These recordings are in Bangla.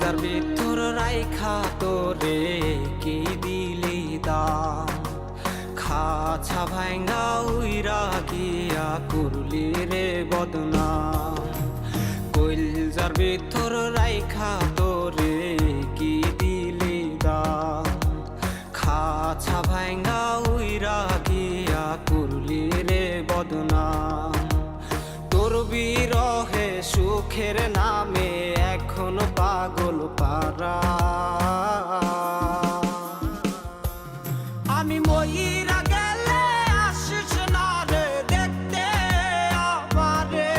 কলজার ভিতর রাইখা তোরে কি দিলি দাম, খাছা ভাঙ্গা উইরা গিয়া করলি রে বদনাম। কলজার ভিতর রাইখা তোরে কি দিলি দাম, খাছা ভাঙ্গা উইরা গিয়া করলি রে বদনাম। তোর বিরহে সুখের নামে এখন পাগল পারা, আমি মইরা গেলে আসিস না রে দেখতে আমারে।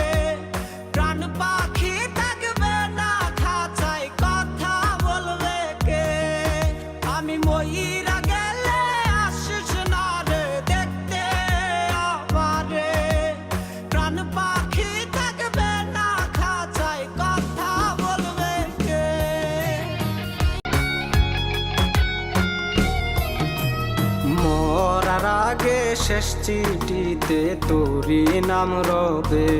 প্রাণ পাখি থাকবে না খাঁচায় কথা বলবে কে, আমি মইরা গেলে আসিস না রে দেখতে আমারে। প্রাণ পাখি থাকবে না খাঁচায় কথা বলবে কে। মরার আগে শেষ চিঠিতে তোরি নাম রবে,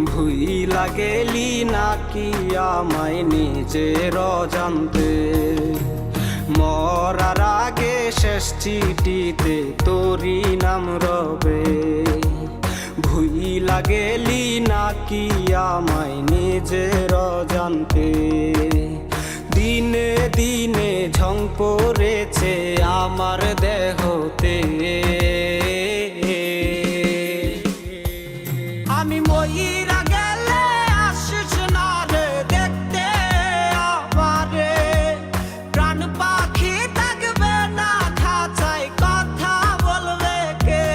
ভুইলা গেলি নাকি আমায় নিজের অজান্তে। মরার আগে শেষ চিঠিতে তোরি নাম রবে, ভুইলা গেলি নাকি আমায় নিজের অজান্তে। দিনে দিনে ঝং পড়েছে আমার দেহতে, আমি মইরা গেলে আসিস না রে দেখতে আমারে। প্রাণ পাখি থাকবে না খাঁচায় কথা বলবে কে,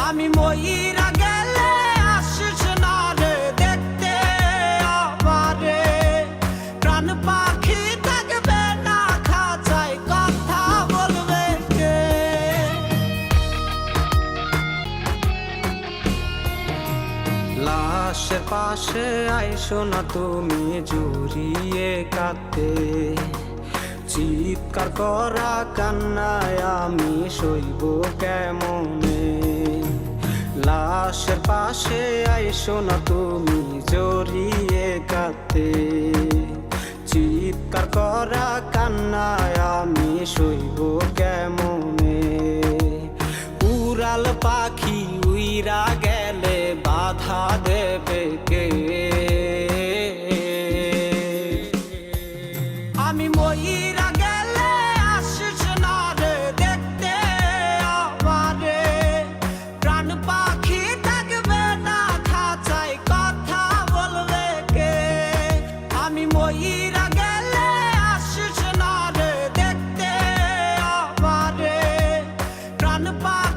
আমি মইরা গেলে আসিস না রে দেখতে আমারে। প্রাণ পাখি থাকবে না খাঁচায় কথা বলবে কে। লাশের পাশে আইসো না তুমি জড়িয়ে কাঁদতে, চিৎকার করা কান্নায় আমি সইব কেমনে। লাশের পাশে আইসো না তুমি জড়িয়ে কাঁদতে, চিৎকার করা কান্নায় আমি সইব কেমনে। উড়াল পাখি উইরা গেলে বাধা দেবে কে, আমি মইরা গেলে আসিস না রে দেখতে আমারে। প্রাণ পাখি থাকবে না খাঁচায় কথা বলবে কে, আমি মইরা গেলে আসিস না রে দেখতে আমারে। প্রাণ পাখি